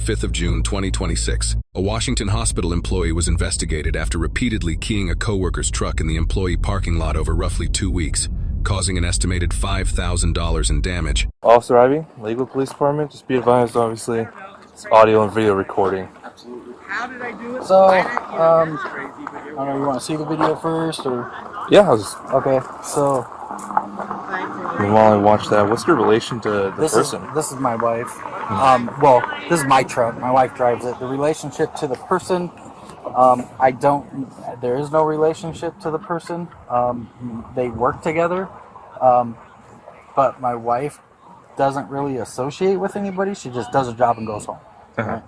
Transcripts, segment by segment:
5th of June, 2026, a Washington hospital employee was investigated after repeatedly keying a coworker's truck in the employee parking lot over roughly 2 weeks, causing an estimated $5,000 in damage. Officer Ivy, Legal Police Department. Just be advised, obviously, it's audio and video recording. Absolutely. How did I do it? So, I don't know, you want to see the video first, or? Yeah, Okay, so. while I watch that, what's your relation to the person? This is my wife. Well, this is my truck. My wife drives it. The relationship to the person, there is no relationship to the person. They work together, but my wife doesn't really associate with anybody. She just does her job and goes home. Right?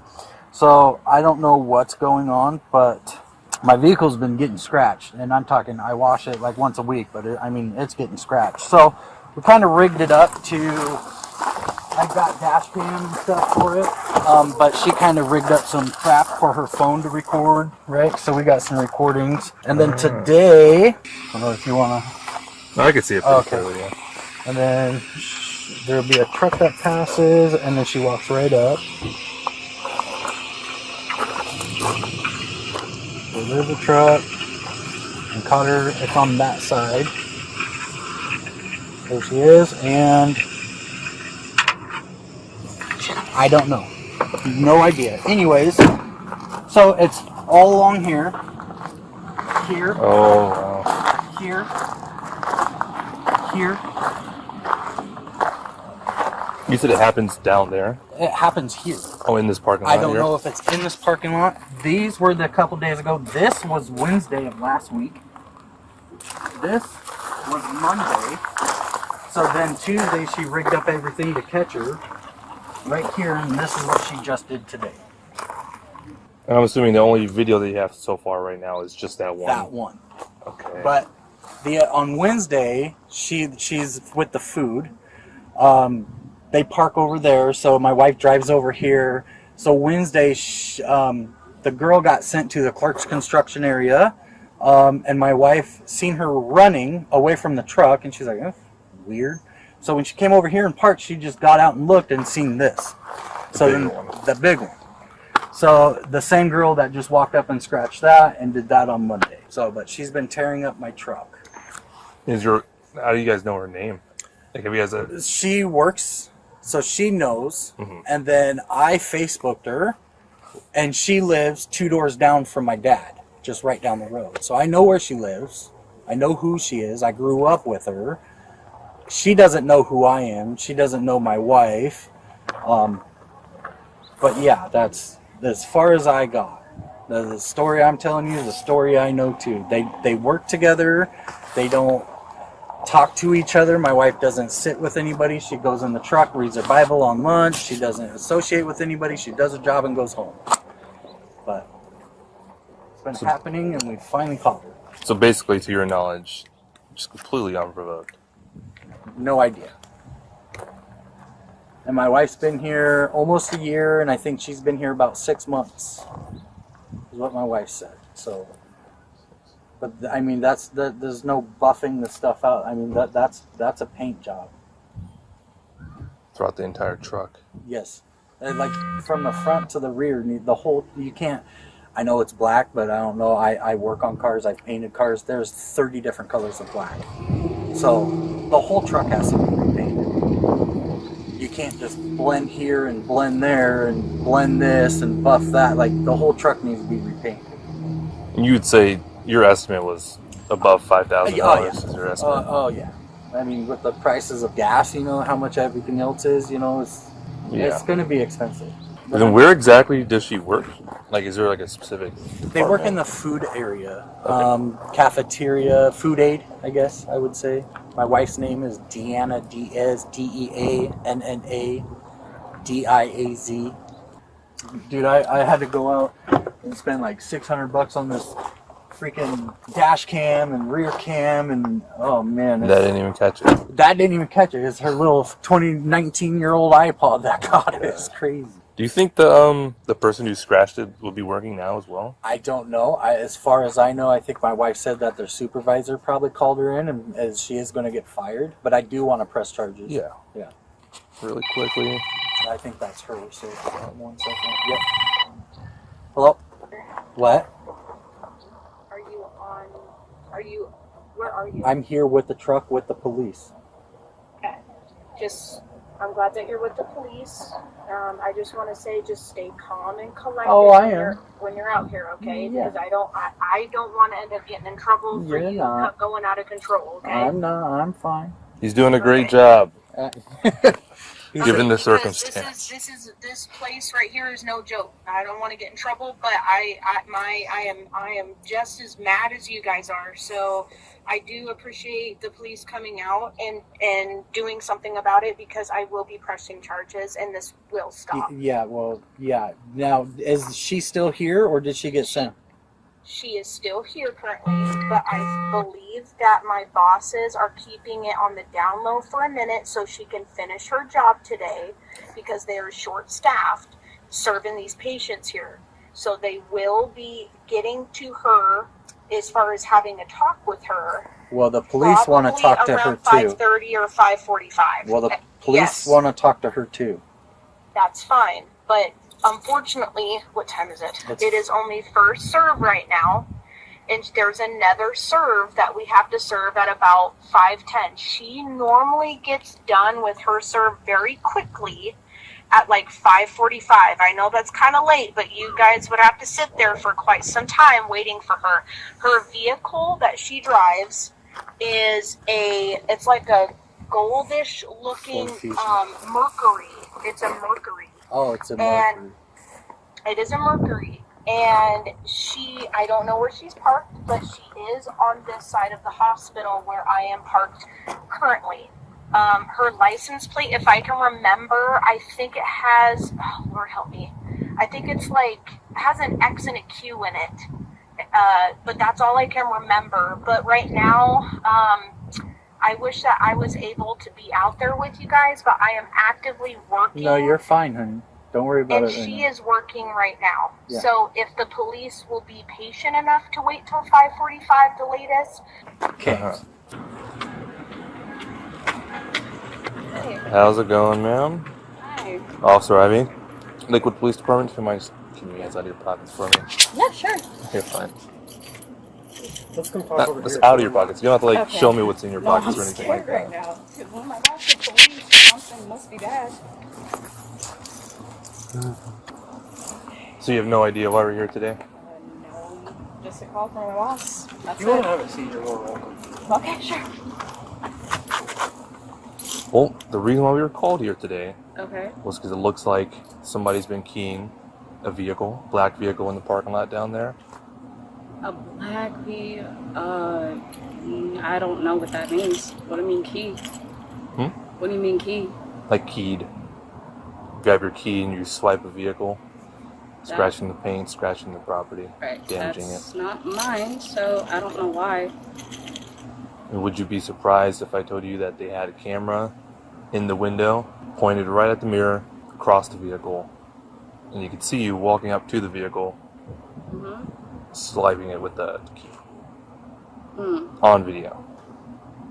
So I don't know what's going on, but my vehicle's been getting scratched, and I'm talking, I wash it like once a week, but it's getting scratched. So we kind of rigged it up to, I've got dash cam and stuff for it, but she kind of rigged up some crap for her phone to record, right? So we got some recordings. And then today, I don't know if you want to... I can see it pretty clearly, yeah. And then there'll be a truck that passes, and then she walks right up. So there's a truck, and caught her, it's on that side. There she is, and I don't know. No idea. Anyways, so it's all along here. Here. Oh, wow. Here. Here. You said it happens down there? It happens here. Oh, in this parking lot I don't here? know if it's in this parking lot. These were the couple days ago. This was Wednesday of last week. This was Monday. So then Tuesday she rigged up everything to catch her right here, and this is what she just did today. And I'm assuming the only video that you have so far right now is just that one. That one. Okay. But on Wednesday she's with the food. They park over there, so my wife drives over here. So Wednesday, the girl got sent to the Clark's construction area, and my wife seen her running away from the truck, and she's like, oh, weird. So when she came over here and parked, she just got out and looked and seen this. The big one. So the same girl that just walked up and scratched that and did that on Monday. So, but she's been tearing up my truck. How do you guys know her name? Like, have you guys She works, so she knows, and then I Facebooked her, and she lives 2 doors down from my dad, just right down the road. So I know where she lives. I know who she is. I grew up with her. She doesn't know who I am. She doesn't know my wife. But yeah, that's as far as I got. The story I'm telling you is a story I know too. They work together. They don't talk to each other. My wife doesn't sit with anybody. She goes in the truck, reads her Bible on lunch. She doesn't associate with anybody. She does her job and goes home. But it's been happening, and we finally caught her. So basically, to your knowledge, just completely unprovoked. No idea. And my wife's been here almost a year, and I think she's been here about 6 months, is what my wife said. So, but I mean, there's no buffing the stuff out. I mean, that's a paint job. Throughout the entire truck. Yes, and like from the front to the rear, the whole, you can't. I know it's black, but I don't know. I work on cars. I've painted cars. There's 30 different colors of black. So the whole truck has to be repainted. You can't just blend here and blend there and blend this and buff that. Like, the whole truck needs to be repainted. You would say your estimate was above $5,000 yeah. is your estimate? Oh, yeah. I mean, with the prices of gas, you know, how much everything else is, you know, it's going to be expensive. And then where exactly does she work? Like, is there like a specific They work in the food area. Okay. Cafeteria, food aid, I guess I would say. My wife's name is Deanna Diaz, DeAnnadiaz. Dude, I had to go out and spend like $600 on this freaking dash cam and rear cam, and oh man. That didn't even catch it. That didn't even catch it. It's her little 19-year-old iPod that got it. It's crazy. Do you think the person who scratched it will be working now as well? I don't know. As far as I know, I think my wife said that their supervisor probably called her in, and as she is going to get fired. But I do want to press charges. Yeah. Really quickly. I think that's her. So 1 second. Yep. Hello. What? Where are you? I'm here with the truck with the police. Okay. I'm glad that you're with the police. I just want to say, just stay calm and collected. Oh, I am. When you're out here, okay? Yeah. Because I don't want to end up getting in trouble for You're you not. going out of control, okay? I'm not. I'm fine. He's doing a great job. Given the Because circumstance. This place right here is no joke. I don't want to get in trouble, but I am just as mad as you guys are. So I do appreciate the police coming out and doing something about it, because I will be pressing charges and this will stop. Yeah. Well. Yeah. Now, is she still here, or did she get sent? She is still here currently, but I believe that my bosses are keeping it on the down low for a minute so she can finish her job today, because they are short-staffed serving these patients here. So they will be getting to her as far as having a talk with her. Well, the police want to talk to her too. Around 5:30 or 5:45. Well, the police want to talk to her too. That's fine, but unfortunately, what time is it? It is only first serve right now, and there's another serve that we have to serve at about 5:10. She normally gets done with her serve very quickly at like 5:45. I know that's kind of late, but you guys would have to sit there for quite some time waiting for her. Her vehicle that she drives is it's like a goldish looking Mercury. It's a Mercury. Oh, it's a Mercury. And it is a Mercury. And I don't know where she's parked, but she is on this side of the hospital where I am parked currently. Her license plate, if I can remember, I think it has, oh, Lord help me, I think it has an X and a Q in it. But that's all I can remember. But right now, I wish that I was able to be out there with you guys, but I am actively working. No, you're fine, honey. Don't worry about it. And she is working right now. Yeah. So if the police will be patient enough to wait till 5:45, the latest. Okay. Hey. How's it going, ma'am? Hi. Officer Ivy, Lakewood Police Department. Can you hands out of your pockets for me? Yeah, sure. You're fine. Let's come talk over That's here. out of your pockets. You don't have to Okay. show me what's in your pockets or I'm anything scared like right that. now. Because when my boss said police, something must be bad. So you have no idea why we're here today? No, just a call from my boss. That's If you want it. to have a seat, you're more welcome. Okay, sure. Well, the reason why we were called here today Okay. was because it looks like somebody's been keying a vehicle, black vehicle in the parking lot down there. A black V, I don't know what that means. What do you mean key? What do you mean key? Like keyed. You grab your key and you swipe a vehicle, scratching the paint, scratching the property, Right, damaging that's not mine, so I don't know why. And would you be surprised if I told you that they had a camera in the window, pointed right at the mirror, across the vehicle, and you could see you walking up to the vehicle, swiping it with the key. On video.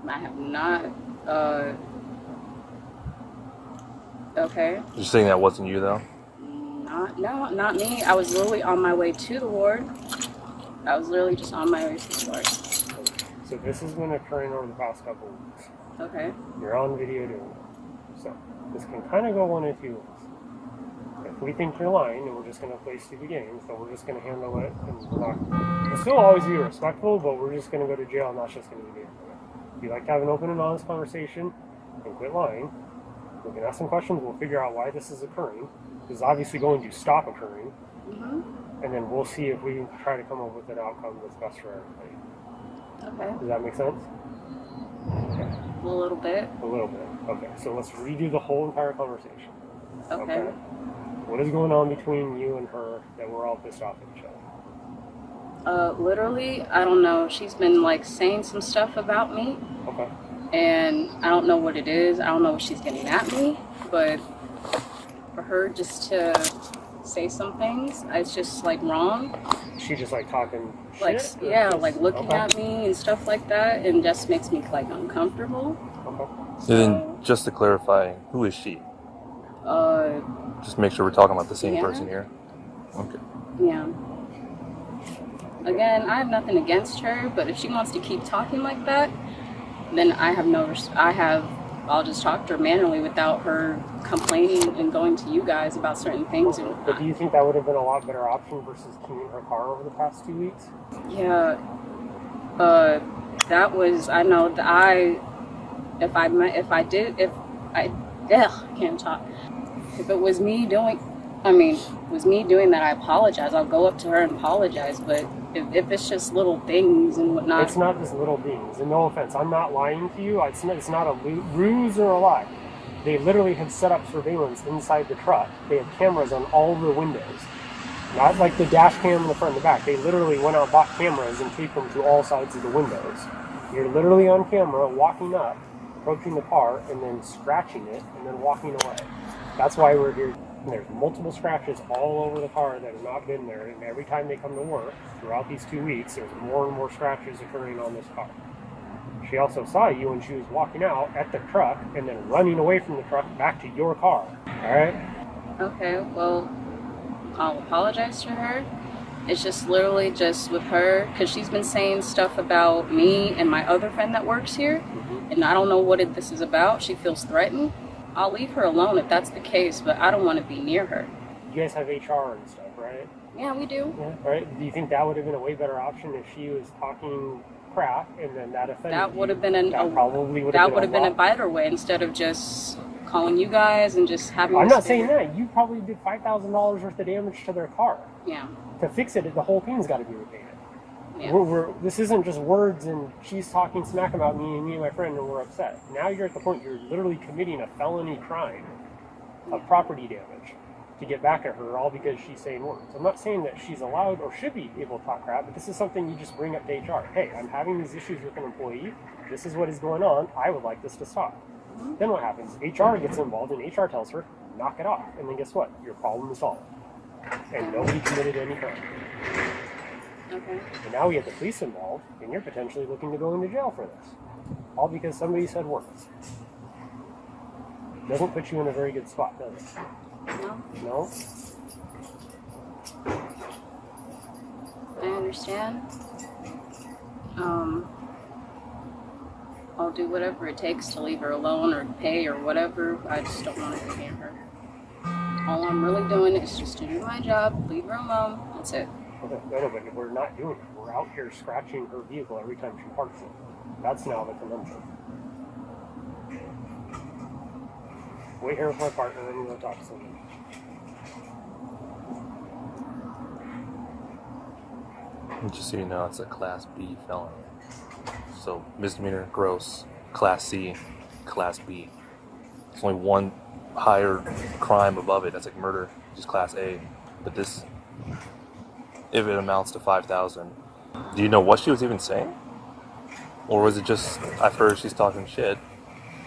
I have not, okay. You're saying that wasn't you though? Not me. I was literally on my way to the ward. I was literally just on my way to the ward. So this has been occurring over the past couple of weeks. Okay. You're on video doing it. So this can kind of go one of two ways. If we think you're lying and we're just going to play stupid games, then we're just going to handle it and we're not. We'll still always be respectful, but we're just going to go to jail and that's just going to be it. If you like to have an open and honest conversation and quit lying, we can ask some questions, we'll figure out why this is occurring. This is obviously going to stop occurring. And then we'll see if we can try to come up with an outcome that's best for everybody. Okay. Does that make sense? Okay. A little bit. A little bit. Okay, so let's redo the whole entire conversation. Okay. What is going on between you and her that we're all pissed off at each other? Literally, I don't know. She's been like saying some stuff about me. Okay. And I don't know what it is. I don't know if she's getting at me, but for her just to say some things, it's just like wrong. She just like talking Like, shit? yeah, like looking at me and stuff like that, and just makes me like uncomfortable. Okay. And then just to clarify, who is she? Just make sure we're talking about the same Yeah. person here. Okay. Yeah. Again, I have nothing against her, but if she wants to keep talking like that, then I'll just talk to her manually without her complaining and going to you guys about certain things. But do you think that would have been a lot better option versus keying her car over the past 2 weeks? Yeah. That was, I know that can't talk. If it was me doing that, I apologize. I'll go up to her and apologize. But if it's just little things and whatnot. It's not just little things. And no offense, I'm not lying to you. It's not a ruse or a lie. They literally have set up surveillance inside the truck. They have cameras on all the windows. Not like the dash cam in the front and the back. They literally went out and bought cameras and taped them to all sides of the windows. You're literally on camera walking up, approaching the car, and then scratching it, and then walking away. That's why we're here. And there's multiple scratches all over the car that have not been there, and every time they come to work, throughout these 2 weeks, there's more and more scratches occurring on this car. She also saw you when she was walking out at the truck, and then running away from the truck back to your car. Alright? Okay, well, I'll apologize to her. It's just literally just with her, because she's been saying stuff about me and my other friend that works here, and I don't know what this is about. She feels threatened. I'll leave her alone if that's the case, but I don't want to be near her. You guys have HR and stuff, right? Yeah, we do. Yeah. Right? Do you think that would have been a way better option if she was talking crap and then that offended That would have you? been That would have been a better way instead of just calling you guys and just having. I'm not saying that. You probably did $5,000 worth of damage to their car. Yeah. To fix it, the whole thing's got to be repainted. Yeah. This isn't just words and she's talking smack about me and my friend and we're upset. Now you're at the point you're literally committing a felony crime of property damage to get back at her, all because she's saying words. I'm not saying that she's allowed or should be able to talk crap, but this is something you just bring up to HR. Hey, I'm having these issues with an employee. This is what is going on. I would like this to stop. Then what happens? HR gets involved and HR tells her, knock it off. And then guess what? Your problem is solved. And nobody committed any crime. Okay. And now we get the police involved, and you're potentially looking to go into jail for this. All because somebody said words. Doesn't put you in a very good spot, does it? No. No? I understand. I'll do whatever it takes to leave her alone or pay or whatever. I just don't want to be near her. All I'm really doing is just to do my job, leave her alone. That's it. Okay, no, but we're not doing it. We're out here scratching her vehicle every time she parks it. That's now the conundrum. Wait here with my partner and we'll talk to somebody. Just so you know, it's a Class B felony. So misdemeanor, gross, Class C, Class B. There's only one higher crime above it. That's like murder, which is Class A. But this, if it amounts to 5,000, do you know what she was even saying? Or was it just, I've heard she's talking shit?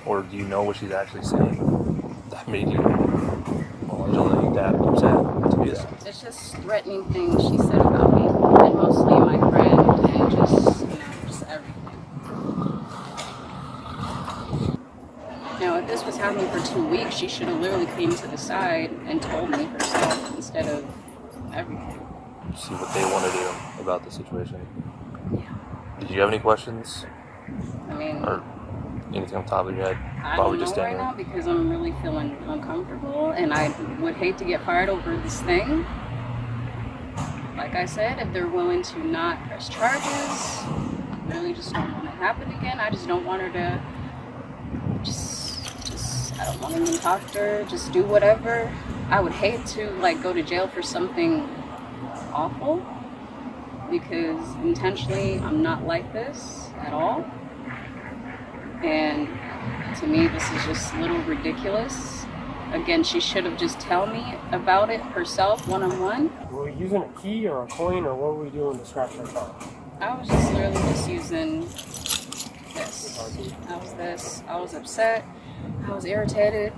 Or do you know what she's actually saying that made you allegedly that upset to be that? It's just threatening things she said about me, and mostly my friend, and just everything. Now, if this was happening for 2 weeks, she should have literally came to the side and told me herself instead of everything. See what they want to do about the situation. Yeah. Did you have any questions? I mean, Or anything on top of your head? I Probably don't just know right standing now because I'm really feeling uncomfortable, and I would hate to get fired over this thing. Like I said, if they're willing to not press charges, really just don't want it to happen again. I just don't want her to I don't want to even talk to her, just do whatever. I would hate to go to jail for something awful, because intentionally I'm not like this at all. And to me, this is just a little ridiculous. Again, she should have just told me about it herself, one-on-one. Were we using a key or a coin, or what were we doing to scratch her car? I was just literally just using this. I was upset. I was irritated.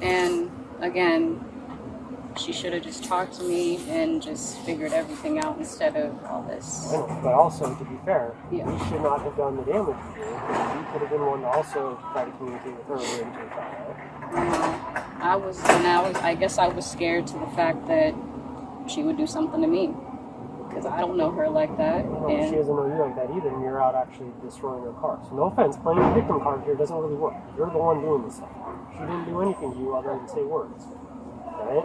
And again, she should have just talked to me and just figured everything out instead of all this. I know, but also, to be fair, Yeah. we should not have done the damage to her. You could have been one to also try to communicate with her and to a child. I guess I was scared to the fact that she would do something to me. Because I don't know her like that. No, And she doesn't know you like that either, and you're out actually destroying her car. So no offense, playing the victim card here doesn't really work. You're the one doing this stuff. She didn't do anything to you other than say words. Right?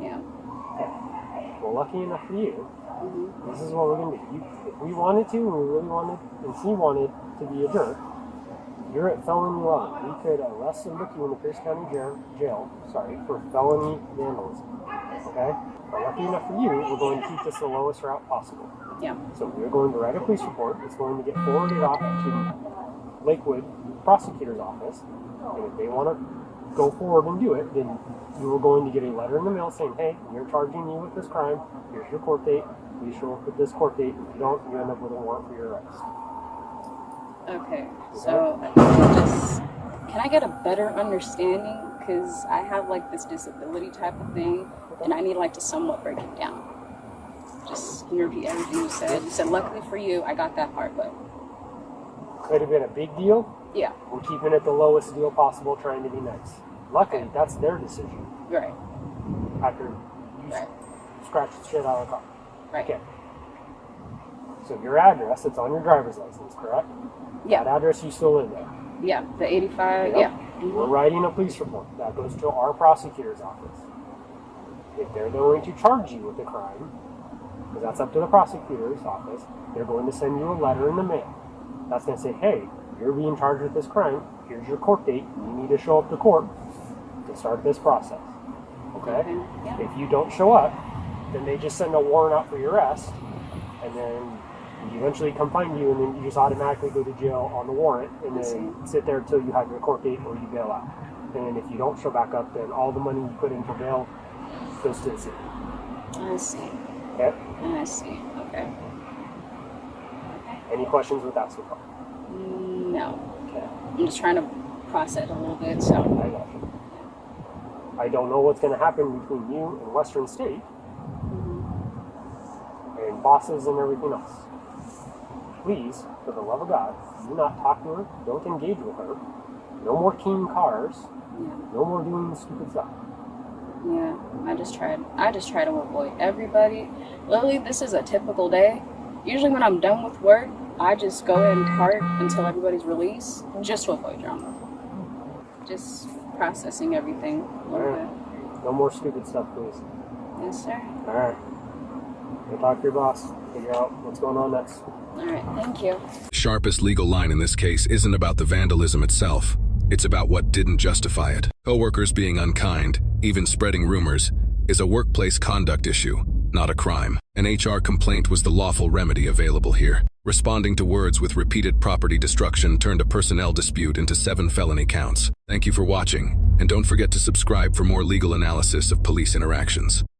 yeah. Well, lucky enough for you, this is what we're going to do. If we wanted to, and we really wanted, and he wanted to be a jerk, you're at felony law. We could arrest and book you in the Pierce County jail for felony vandalism. Okay? But lucky enough for you, we're going to keep this the lowest route possible. Yeah. So we're going to write a police report. It's going to get forwarded off to the Lakewood prosecutor's office. And if they want to go forward and do it, then you are going to get a letter in the mail saying, hey, we're charging you with this crime. Here's your court date. Please show up with this court date. If you don't, you end up with a warrant for your arrest. Okay. So can I get a better understanding? Because I have like this disability type of thing, and I need like to somewhat break it down. Just can you repeat everything you said? You said, luckily for you, I got that part, but Could have been a big deal. yeah, We're keeping it the lowest deal possible, trying to be nice. Luckily, that's their decision. right, After you right, scratch the shit out of the car. right. Okay. So your address, it's on your driver's license, correct? That Yeah, address you still live there. yeah. The 85. Yep. Yeah. We're writing a police report. That goes to our prosecutor's office. If they're going to charge you with a crime, because that's up to the prosecutor's office, they're going to send you a letter in the mail. That's going to say, hey, you're being charged with this crime. Here's your court date. You need to show up to court to start this process. Okay? Yeah. If you don't show up, then they just send a warrant out for your arrest, and then you eventually come find you, and then you just automatically go to jail on the warrant, and then sit there until you have your court date or you bail out. And if you don't show back up, then all the money you put in for bail goes to the city. I see. Okay? I see. Okay. Any questions with that so far? No. Okay. I'm just trying to process it a little bit. So I got you. I don't know what's going to happen between you and Western State and bosses and everything else. Please, for the love of God, do not talk to her. Don't engage with her. No more keen cars. yeah. No more doing the stupid stuff. Yeah, I just try to avoid everybody. Literally, this is a typical day. Usually when I'm done with work, I just go and park until everybody's released, just to avoid drama. Just processing everything a little bit. No more stupid stuff, please. Yes, sir. All right. Go talk to your boss. Figure out what's going on next. All right, thank you. Sharpest legal line in this case isn't about the vandalism itself. It's about what didn't justify it. Coworkers being unkind, even spreading rumors, is a workplace conduct issue, not a crime. An HR complaint was the lawful remedy available here. Responding to words with repeated property destruction turned a personnel dispute into 7 felony counts. Thank you for watching, and don't forget to subscribe for more legal analysis of police interactions.